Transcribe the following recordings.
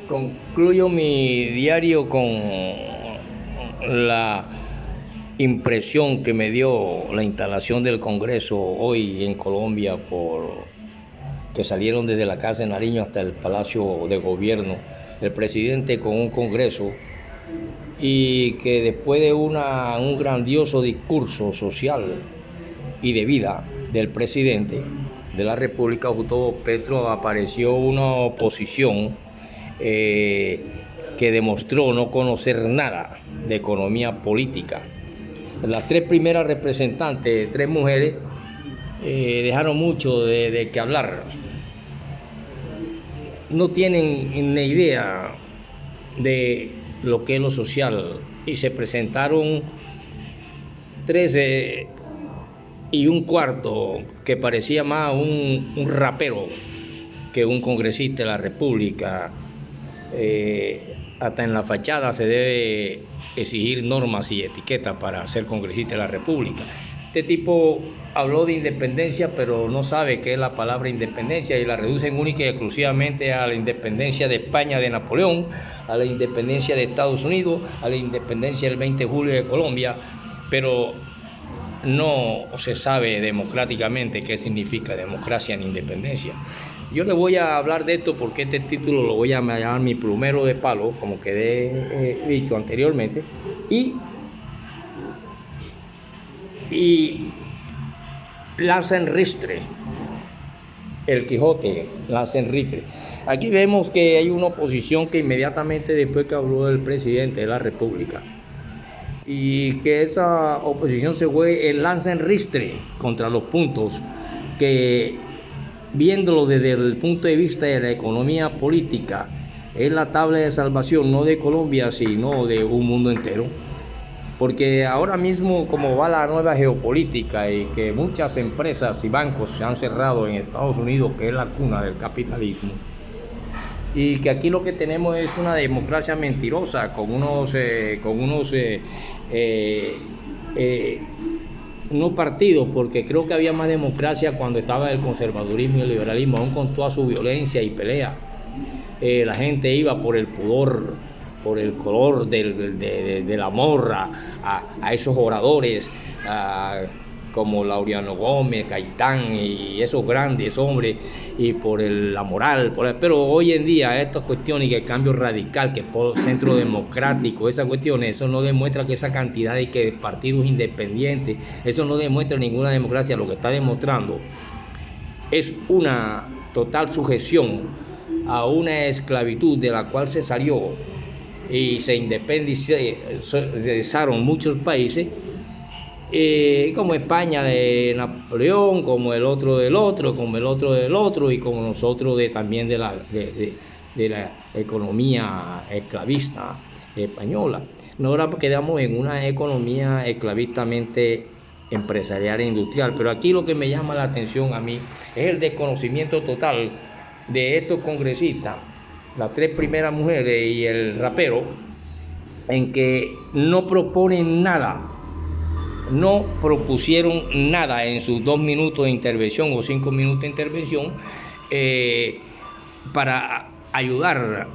Concluyo mi diario con la impresión que me dio la instalación del Congreso hoy en Colombia, por que salieron desde la Casa de Nariño hasta el Palacio de Gobierno, el presidente con un Congreso, y que después de un grandioso discurso social y de vida del presidente de la República, Gustavo Petro, apareció una oposición que demostró no conocer nada de economía política. Las tres primeras representantes, tres mujeres, dejaron mucho de qué hablar. No tienen ni idea de lo que es lo social, y se presentaron 13 y un cuarto que parecía más un rapero que un congresista de la República. Hasta en la fachada se debe exigir normas y etiquetas para ser congresista de la República. Este tipo habló de independencia, pero no sabe qué es la palabra independencia, y la reducen única y exclusivamente a la independencia de España de Napoleón, a la independencia de Estados Unidos, a la independencia del 20 de julio de Colombia, pero no se sabe democráticamente qué significa democracia ni independencia. Yo le voy a hablar de esto porque este título lo voy a llamar mi plumero de palo, como quedé dicho anteriormente, y lanzan ristre, el Quijote, lanzan ristre. Aquí vemos que hay una oposición que inmediatamente después que habló el presidente de la República, y que esa oposición se fue en lanzan ristre contra los puntos que, viéndolo desde el punto de vista de la economía política, es la tabla de salvación no de Colombia, sino de un mundo entero. Porque ahora mismo, como va la nueva geopolítica, y que muchas empresas y bancos se han cerrado en Estados Unidos, que es la cuna del capitalismo, y que aquí lo que tenemos es una democracia mentirosa con unos no partidos, porque creo que había más democracia cuando estaba el conservadurismo y el liberalismo, aún con toda su violencia y pelea. La gente iba por el pudor, por el color del amor a esos oradores, como Laureano Gómez, Gaitán y esos grandes hombres, y por la moral. Pero hoy en día estas cuestiones, y el cambio radical, que por centro democrático, esas cuestiones, eso no demuestra que esa cantidad de partidos independientes, eso no demuestra ninguna democracia. Lo que está demostrando es una total sujeción a una esclavitud de la cual se salió y se independizaron muchos países, como España de Napoleón, como el otro del otro, como el otro del otro, y como nosotros también de la economía esclavista española. Ahora quedamos en una economía esclavistamente empresarial e industrial. Pero aquí lo que me llama la atención a mí es el desconocimiento total de estos congresistas, las tres primeras mujeres y el rapero, en que no proponen nada, no propusieron nada en sus 2 minutos de intervención o 5 minutos de intervención, para ayudar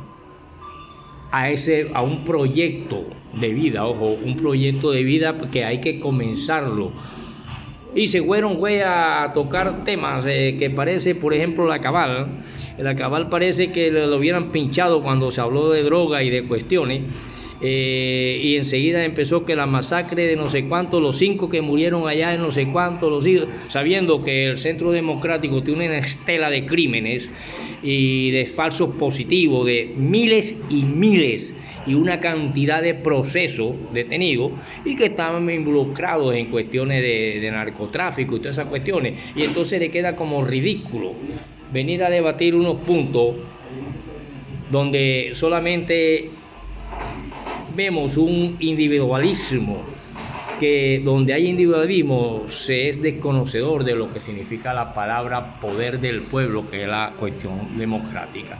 a un proyecto de vida. Ojo, un proyecto de vida que hay que comenzarlo. Y se fueron a tocar temas que parece, por ejemplo, la cabal. La cabal parece que lo hubieran pinchado cuando se habló de droga y de cuestiones. Y enseguida empezó que la masacre de no sé cuántos, los 5 que murieron allá en no sé cuántos, sabiendo que el Centro Democrático tiene una estela de crímenes y de falsos positivos, de miles y miles, y una cantidad de procesos detenidos, y que estaban involucrados en cuestiones de narcotráfico y todas esas cuestiones. Y entonces le queda como ridículo venir a debatir unos puntos donde solamente vemos un individualismo, que donde hay individualismo se es desconocedor de lo que significa la palabra poder del pueblo, que es la cuestión democrática.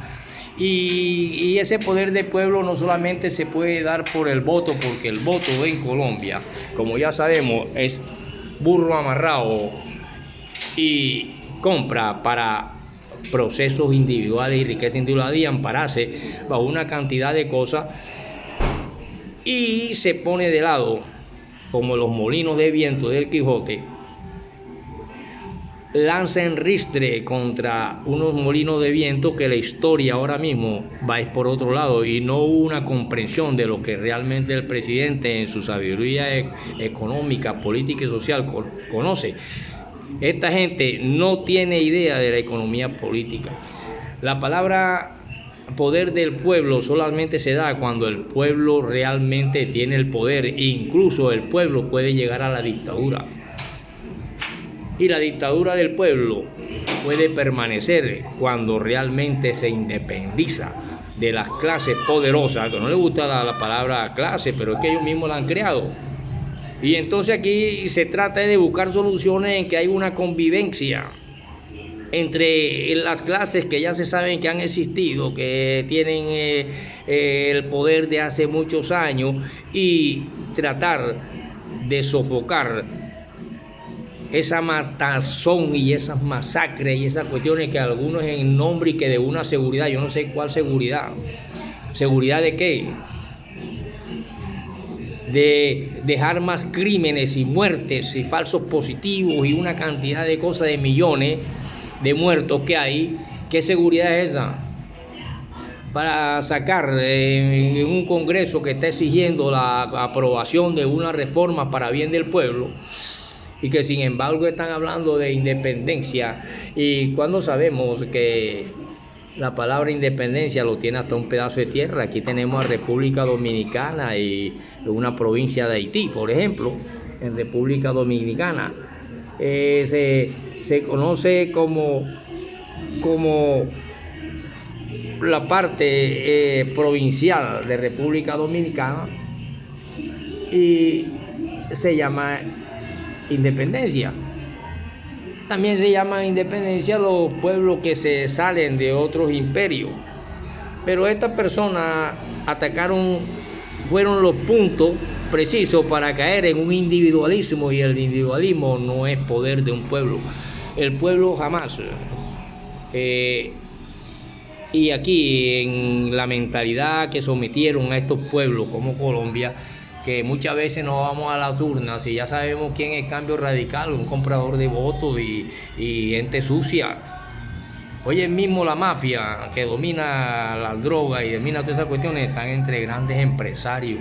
Y ese poder del pueblo no solamente se puede dar por el voto, porque el voto en Colombia, como ya sabemos, es burro amarrado y compra para procesos individuales y riqueza individual y ampararse bajo una cantidad de cosas, y se pone de lado como los molinos de viento del Quijote, lanzan ristre contra unos molinos de viento que la historia ahora mismo va por otro lado, y no hubo una comprensión de lo que realmente el presidente en su sabiduría económica, política y social conoce. Esta gente no tiene idea de la economía política. La palabra poder del pueblo solamente se da cuando el pueblo realmente tiene el poder, e incluso el pueblo puede llegar a la dictadura. Y la dictadura del pueblo puede permanecer cuando realmente se independiza de las clases poderosas, que no les gusta la palabra clase, pero es que ellos mismos la han creado. Y entonces aquí se trata de buscar soluciones en que hay una convivencia entre las clases que ya se saben que han existido, que tienen el poder de hace muchos años, y tratar de sofocar esa matazón y esas masacres y esas cuestiones que algunos en nombre y que de una seguridad, yo no sé cuál seguridad. ¿Seguridad de qué? De dejar más crímenes y muertes y falsos positivos y una cantidad de cosas, de millones de muertos que hay. ¿Qué seguridad es esa? Para sacar en un Congreso que está exigiendo la aprobación de una reforma para bien del pueblo, y que sin embargo están hablando de independencia, y cuando sabemos que la palabra independencia lo tiene hasta un pedazo de tierra. Aquí tenemos a República Dominicana y una provincia de Haití, por ejemplo. En República Dominicana se conoce como la parte provincial de República Dominicana, y se llama independencia. También se llaman independencia los pueblos que se salen de otros imperios. Pero estas personas fueron los puntos precisos para caer en un individualismo, y el individualismo no es poder de un pueblo. El pueblo jamás. Y aquí en la mentalidad que sometieron a estos pueblos como Colombia, que muchas veces no vamos a las urnas y ya sabemos quién es Cambio Radical, un comprador de votos y gente sucia. Hoy mismo la mafia que domina las drogas y domina todas esas cuestiones están entre grandes empresarios.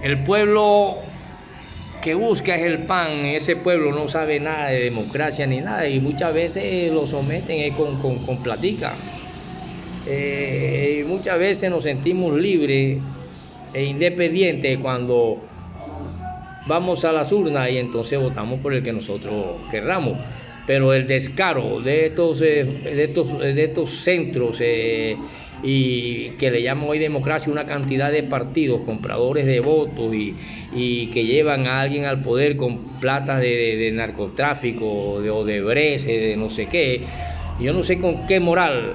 El pueblo que busca es el pan, ese pueblo no sabe nada de democracia ni nada, y muchas veces lo someten con platica. Y muchas veces nos sentimos libres e independiente cuando vamos a las urnas y entonces votamos por el que nosotros querramos. Pero el descaro de estos centros y que le llaman hoy democracia, una cantidad de partidos compradores de votos y que llevan a alguien al poder con plata de narcotráfico, de Odebrecht, de no sé qué, yo no sé con qué moral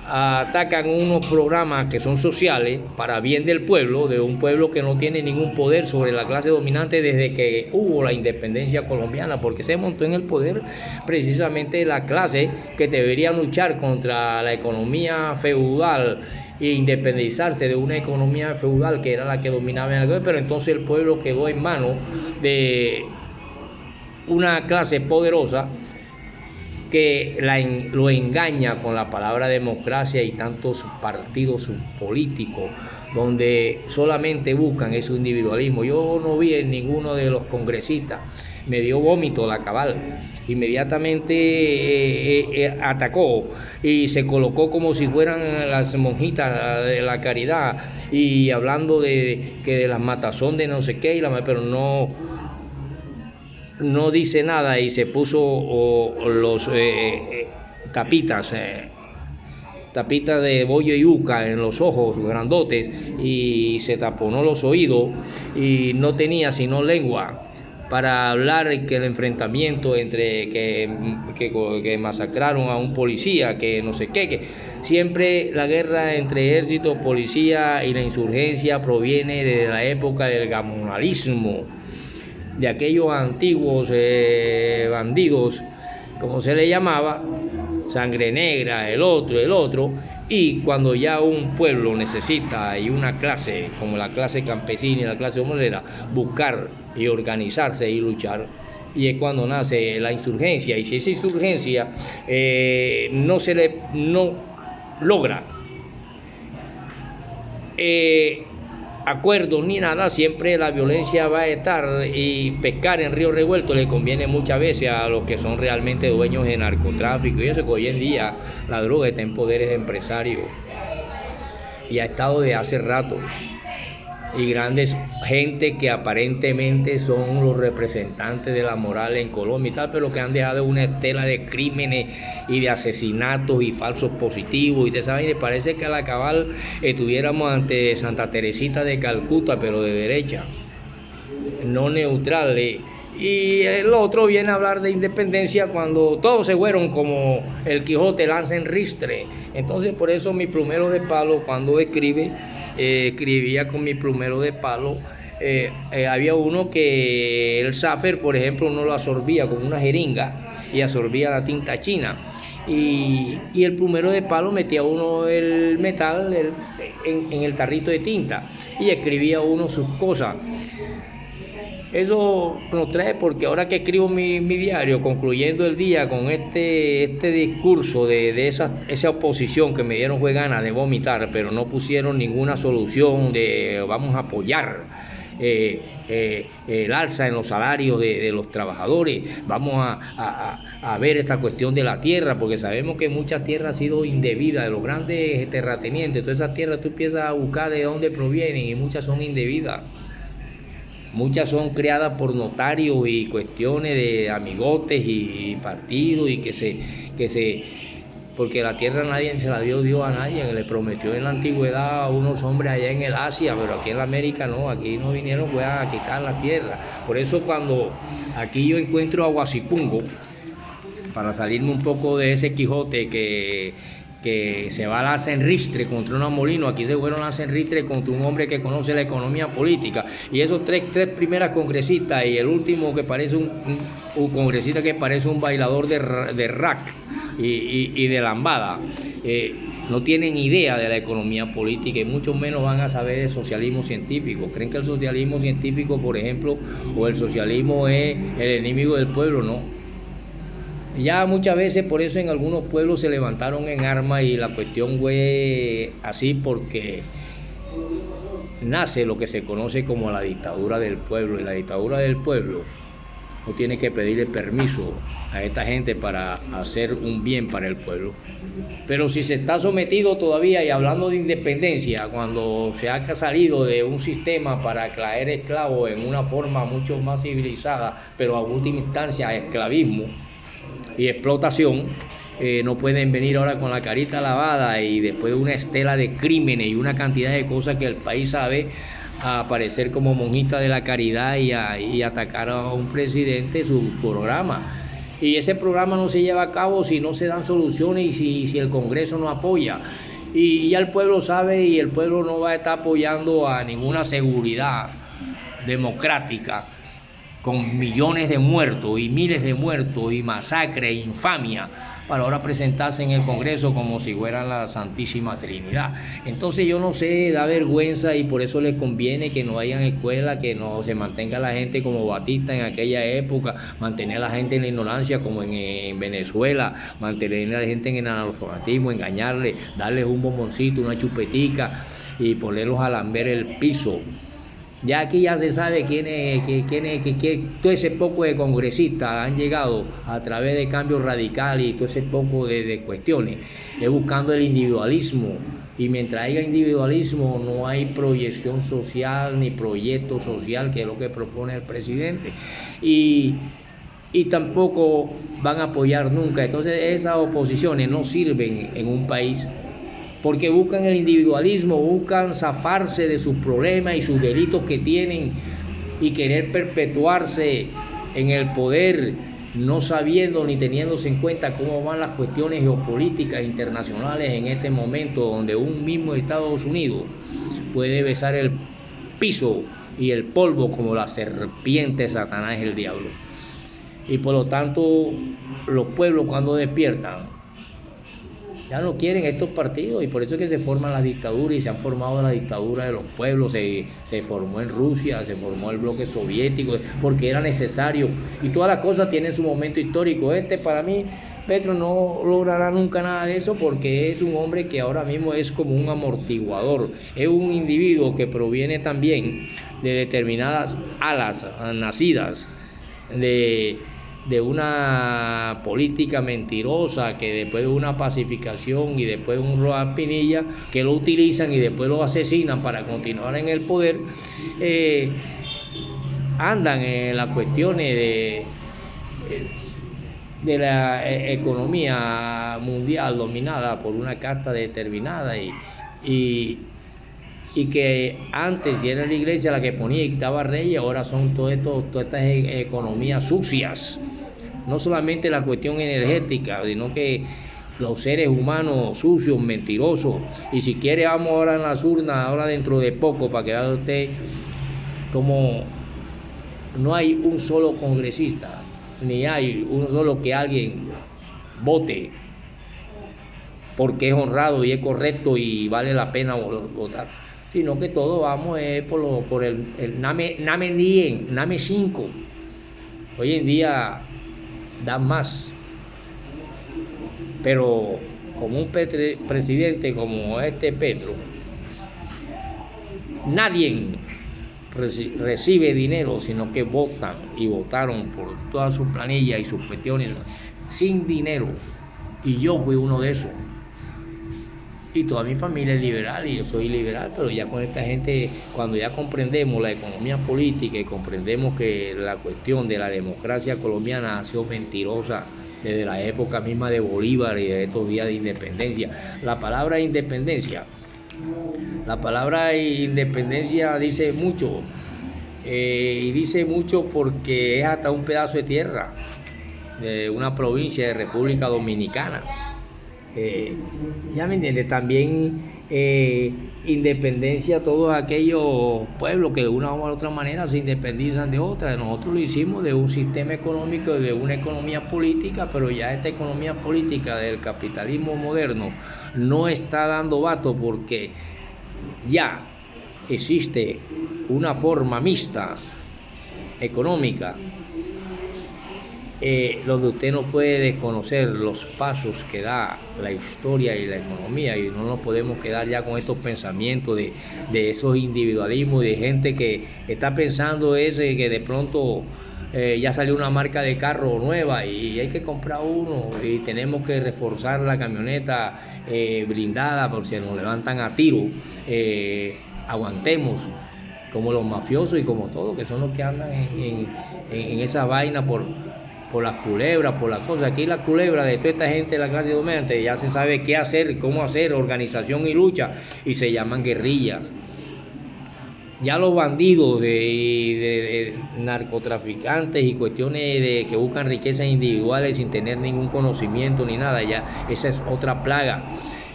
atacan unos programas que son sociales para bien del pueblo, de un pueblo que no tiene ningún poder sobre la clase dominante desde que hubo la independencia colombiana, porque se montó en el poder precisamente la clase que debería luchar contra la economía feudal e independizarse de una economía feudal que era la que dominaba en el gobierno. Pero entonces el pueblo quedó en manos de una clase poderosa que lo engaña con la palabra democracia y tantos partidos políticos donde solamente buscan ese individualismo. Yo no vi en ninguno de los congresistas, me dio vómito la cabal. Inmediatamente atacó y se colocó como si fueran las monjitas de la caridad, y hablando de las matazón de no sé qué, pero no dice nada, y se puso los tapitas de bollo y yuca en los ojos grandotes, y se taponó los oídos y no tenía sino lengua para hablar que el enfrentamiento entre que masacraron a un policía, que no sé qué, que siempre la guerra entre ejército, policía y la insurgencia proviene de la época del gamonalismo, de aquellos antiguos bandidos, como se le llamaba, Sangre Negra, el otro, y cuando ya un pueblo necesita y una clase como la clase campesina y la clase obrera buscar y organizarse y luchar, y es cuando nace la insurgencia. Y si esa insurgencia no logra acuerdos ni nada, siempre la violencia va a estar, y pescar en río revuelto le conviene muchas veces a los que son realmente dueños de narcotráfico, y eso que hoy en día la droga está en poderes de empresarios y ha estado de hace rato, y grandes gente que aparentemente son los representantes de la moral en Colombia y tal, pero que han dejado una estela de crímenes y de asesinatos y falsos positivos y de esa vaina. Parece que a la cabal estuviéramos ante Santa Teresita de Calcuta, pero de derecha, no neutral. Y el otro viene a hablar de independencia cuando todos se fueron como el Quijote lanza en ristre. Entonces por eso mi plumero de palo, cuando escribía con mi plumero de palo, había uno que el Safer, por ejemplo, uno lo absorbía con una jeringa y absorbía la tinta china, y el plumero de palo metía uno el metal en el tarrito de tinta y escribía uno sus cosas. Eso nos trae, porque ahora que escribo mi diario, concluyendo el día con este discurso de esa oposición que me dieron fue ganas de vomitar, pero no pusieron ninguna solución de vamos a apoyar el alza en los salarios de los trabajadores, vamos a ver esta cuestión de la tierra, porque sabemos que mucha tierra ha sido indebida de los grandes terratenientes. Todas esas tierras tú empiezas a buscar de dónde provienen y muchas son indebidas. Muchas son creadas por notarios y cuestiones de amigotes y partidos, y porque la tierra nadie se la dio Dios a nadie, que le prometió en la antigüedad a unos hombres allá en el Asia, pero aquí en la América no, aquí no vinieron pues a quitar la tierra. Por eso cuando aquí yo encuentro a Guasipungo, para salirme un poco de ese Quijote que se va a lanzar en ristre contra un molino, aquí se fueron a lanzar en ristre contra un hombre que conoce la economía política, y esos tres primeras congresistas y el último que parece un congresista que parece un bailador de rack y de lambada, no tienen idea de la economía política y mucho menos van a saber de socialismo científico. Creen que el socialismo científico, por ejemplo, o el socialismo es el enemigo del pueblo. No. Ya muchas veces por eso en algunos pueblos se levantaron en armas, y la cuestión fue así porque nace lo que se conoce como la dictadura del pueblo, y la dictadura del pueblo no tiene que pedirle permiso a esta gente para hacer un bien para el pueblo. Pero si se está sometido todavía, y hablando de independencia, cuando se ha salido de un sistema para traer esclavos en una forma mucho más civilizada, pero a última instancia esclavismo y explotación, no pueden venir ahora con la carita lavada y después de una estela de crímenes y una cantidad de cosas que el país sabe, a aparecer como monjita de la caridad y atacar a un presidente su programa. Y ese programa no se lleva a cabo si no se dan soluciones y si el Congreso no apoya. Y ya el pueblo sabe, y el pueblo no va a estar apoyando a ninguna seguridad democrática con millones de muertos y miles de muertos y masacre e infamia, para ahora presentarse en el Congreso como si fuera la Santísima Trinidad. Entonces yo no sé, da vergüenza, y por eso les conviene que no hayan escuelas, que no se mantenga la gente como Batista en aquella época, mantener a la gente en la ignorancia como en Venezuela, mantener a la gente en el analfabetismo, engañarle, darles un bomboncito, una chupetica y ponerlos a lamber el piso. Ya aquí ya se sabe que todo ese poco de congresistas han llegado a través de cambios radicales y todo ese poco de cuestiones, es buscando el individualismo. Y mientras haya individualismo no hay proyección social ni proyecto social, que es lo que propone el presidente. Y tampoco van a apoyar nunca. Entonces esas oposiciones no sirven en un país, porque buscan el individualismo, buscan zafarse de sus problemas y sus delitos que tienen y querer perpetuarse en el poder, no sabiendo ni teniéndose en cuenta cómo van las cuestiones geopolíticas internacionales en este momento, donde un mismo Estados Unidos puede besar el piso y el polvo como la serpiente Satanás, el diablo. Y por lo tanto los pueblos, cuando despiertan, Ya no quieren estos partidos y por eso es que se forman las dictaduras y se han formado la dictadura de los pueblos, se formó en Rusia, se formó el bloque soviético, porque era necesario y todas las cosas tienen su momento histórico. Para mí, Petro no logrará nunca nada de eso porque es un hombre que ahora mismo es como un amortiguador, es un individuo que proviene también de determinadas alas nacidas de una política mentirosa, que después de una pacificación y después de un Rojas Pinilla, que lo utilizan y después lo asesinan para continuar en el poder, andan en las cuestiones de la economía mundial dominada por una casta determinada y que antes era la iglesia la que ponía y quitaba reyes, ahora son todas estas economías sucias. No solamente la cuestión energética, sino que los seres humanos sucios, mentirosos. Y si quiere, vamos ahora en las urnas, ahora dentro de poco, para que vea usted como no hay un solo congresista, ni hay uno solo que alguien vote porque es honrado y es correcto y vale la pena votar, sino que todos vamos por el NAME 10, NAME 5. Hoy en día dan más, pero como un presidente como Petro, nadie recibe dinero, sino que votan y votaron por todas sus planillas y sus cuestiones sin dinero, y yo fui uno de esos. Y toda mi familia es liberal y yo soy liberal, pero ya con esta gente, cuando ya comprendemos la economía política y comprendemos que la cuestión de la democracia colombiana ha sido mentirosa desde la época misma de Bolívar y de estos días de independencia. La palabra independencia dice mucho, y dice mucho porque es hasta un pedazo de tierra de una provincia de República Dominicana. Ya me entiendes, también independencia a todos aquellos pueblos que de una u otra manera se independizan de otras. Nosotros lo hicimos de un sistema económico, de una economía política, pero ya esta economía política del capitalismo moderno no está dando bato porque ya existe una forma mixta económica, donde usted no puede desconocer los pasos que da la historia y la economía, y no nos podemos quedar ya con estos pensamientos de esos individualismos y de gente que está pensando que de pronto ya salió una marca de carro nueva y hay que comprar uno y tenemos que reforzar la camioneta blindada por si nos levantan a tiro, aguantemos, como los mafiosos y como todos, que son los que andan en esa vaina por las culebras, por las cosas. Aquí la culebra de toda esta gente de la clase dominante ya se sabe qué hacer, cómo hacer, organización y lucha, y se llaman guerrillas. Ya los bandidos de narcotraficantes y cuestiones que buscan riquezas individuales sin tener ningún conocimiento ni nada, ya esa es otra plaga.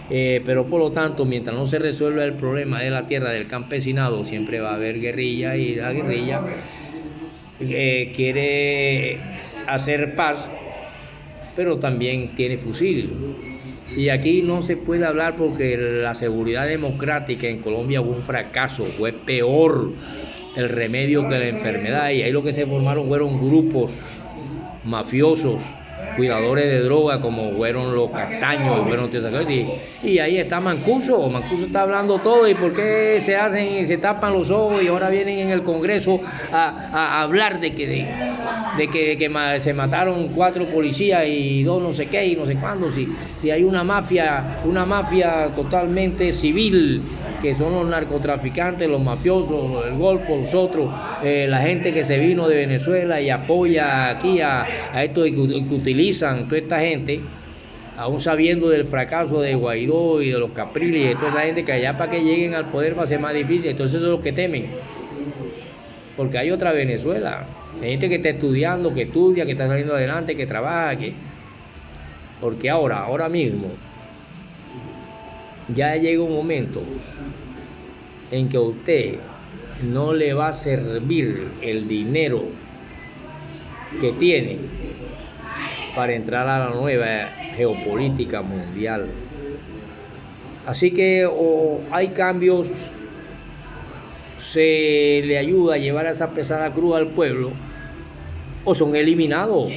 Pero por lo tanto, mientras no se resuelva el problema de la tierra, del campesinado, siempre va a haber guerrilla, y la guerrilla quiere hacer paz, pero también tiene fusil. Y aquí no se puede hablar porque la seguridad democrática en Colombia fue un fracaso, fue peor el remedio que la enfermedad, y ahí lo que se formaron fueron grupos mafiosos, cuidadores de droga, como fueron los Castaños, y ahí está Mancuso está hablando todo. ¿Y por qué se tapan los ojos y ahora vienen en el Congreso a hablar de que se mataron 4 policías y 2 no sé qué y no sé cuándo? Si hay una mafia totalmente civil, que son los narcotraficantes, los mafiosos, el Golfo, los otros, la gente que se vino de Venezuela y apoya aquí a esto y que utilizan toda esta gente, aún sabiendo del fracaso de Guaidó y de los Capriles y de toda esa gente, que allá para que lleguen al poder va a ser más difícil. Entonces eso es lo que temen, porque hay otra Venezuela, hay gente que está estudiando, que estudia, que está saliendo adelante, que trabaja, porque ahora mismo ya llega un momento en que a usted no le va a servir el dinero que tiene para entrar a la nueva geopolítica mundial. Así que o hay cambios, se le ayuda a llevar esa pesada cruz al pueblo, o son eliminados,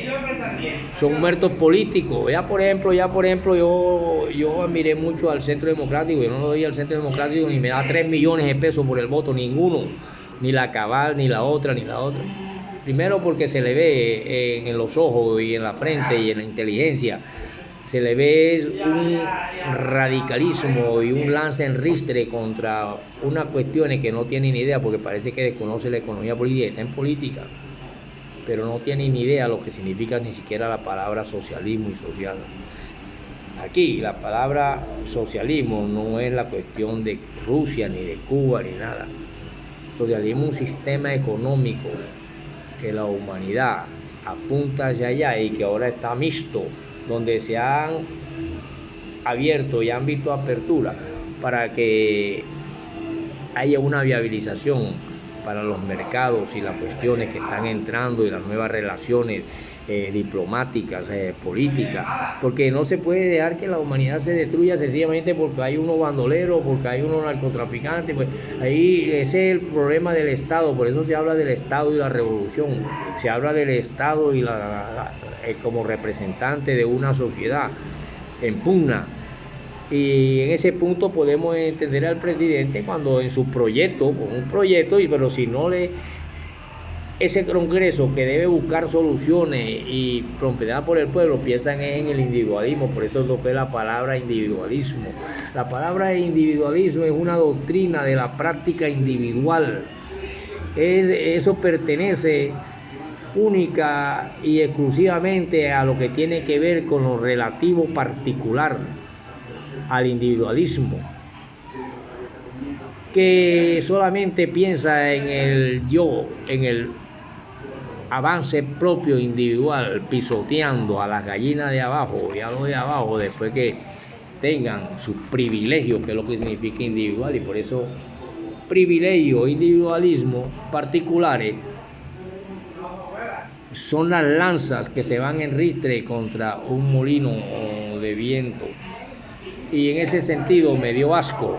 son muertos políticos. Ya por ejemplo, yo admiré mucho al Centro Democrático. Yo no lo doy al Centro Democrático ni me da 3 millones de pesos por el voto, ninguno, ni la Cabal, ni la otra. Primero porque se le ve en los ojos y en la frente y en la inteligencia, se le ve un radicalismo y un lance en ristre contra unas cuestiones que no tiene ni idea, porque parece que desconoce la economía política, está en política, pero no tiene ni idea lo que significa ni siquiera la palabra socialismo y social. Aquí la palabra socialismo no es la cuestión de Rusia, ni de Cuba, ni nada. Socialismo es un sistema económico que la humanidad apunta hacia allá y que ahora está mixto, donde se han abierto y han visto apertura para que haya una viabilización para los mercados y las cuestiones que están entrando y las nuevas relaciones diplomáticas, políticas, porque no se puede dejar que la humanidad se destruya sencillamente porque hay unos bandoleros, porque hay unos narcotraficantes. Pues ahí ese es el problema del Estado. Por eso se habla del Estado y la revolución, se habla del Estado y como representante de una sociedad en pugna. Y en ese punto podemos entender al presidente cuando en su proyecto, con un proyecto, pero si no ese Congreso que debe buscar soluciones y propiedad por el pueblo, piensan en el individualismo. Por eso toqué la palabra individualismo. La palabra individualismo es una doctrina de la práctica individual. Eso pertenece única y exclusivamente a lo que tiene que ver con lo relativo particular, al individualismo, que solamente piensa en el yo, en el avance propio individual, pisoteando a las gallinas de abajo y a los de abajo después que tengan sus privilegios, que es lo que significa individual. Y por eso privilegio, individualismo particulares son las lanzas que se van en ristre contra un molino de viento. Y en ese sentido me dio asco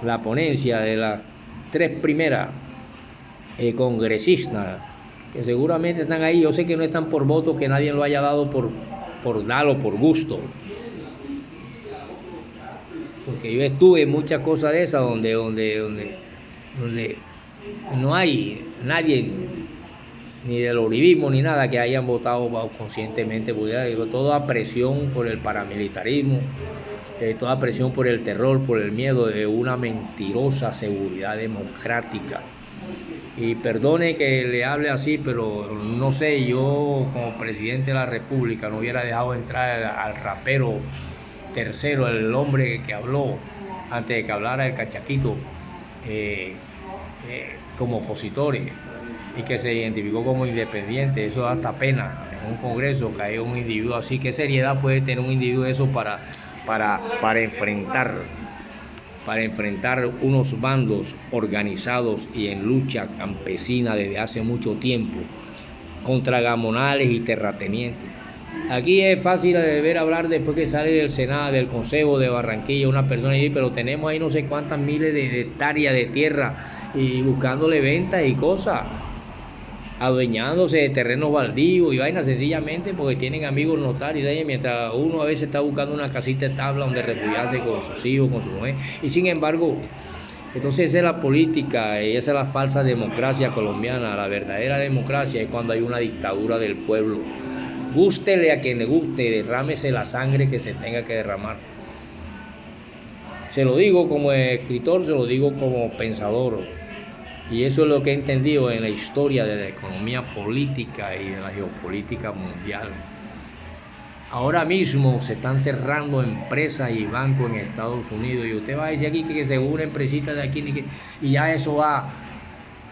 la ponencia de las 3 primeras congresistas, que seguramente están ahí. Yo sé que no están por voto, que nadie lo haya dado por darlo, por gusto. Porque yo estuve en muchas cosas de esas donde no hay nadie, ni del uribismo ni nada, que hayan votado conscientemente. Toda presión por el paramilitarismo, toda presión por el terror, por el miedo de una mentirosa seguridad democrática. Y perdone que le hable así, pero no sé, yo como presidente de la República no hubiera dejado entrar al rapero tercero, el hombre que habló antes de que hablara el Cachaquito, como opositor, y que se identificó como independiente. Eso da hasta pena en un congreso que haya un individuo así. ¿Qué seriedad puede tener un individuo eso para enfrentar unos bandos organizados y en lucha campesina desde hace mucho tiempo contra gamonales y terratenientes? Aquí es fácil de ver hablar después que sale del Senado, del Consejo de Barranquilla, una persona ahí, pero tenemos ahí no sé cuántas miles de hectáreas de tierra y buscándole ventas y cosas, adueñándose de terrenos baldíos y vainas, sencillamente porque tienen amigos notarios de ahí, mientras uno a veces está buscando una casita de tabla donde refugiarse con sus hijos, con su mujer. Y sin embargo, entonces esa es la política y esa es la falsa democracia colombiana. La verdadera democracia es cuando hay una dictadura del pueblo. Gústele a quien le guste, derrámese la sangre que se tenga que derramar. Se lo digo como escritor, se lo digo como pensador. Y eso es lo que he entendido en la historia de la economía política y de la geopolítica mundial. Ahora mismo se están cerrando empresas y bancos en Estados Unidos. Y usted va a decir aquí que según una empresita de aquí y ya eso va.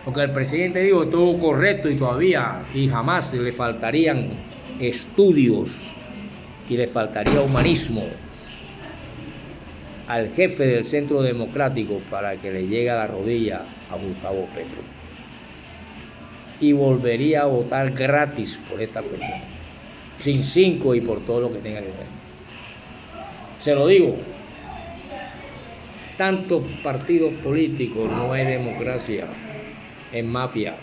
Porque el presidente dijo todo correcto y todavía y jamás le faltarían estudios y le faltaría humanismo al jefe del Centro Democrático para que le llegue a la rodilla a Gustavo Petro, y volvería a votar gratis por esta cuestión, sin 5 y por todo lo que tenga que ver. Se lo digo, tantos partidos políticos no hay democracia, es mafia.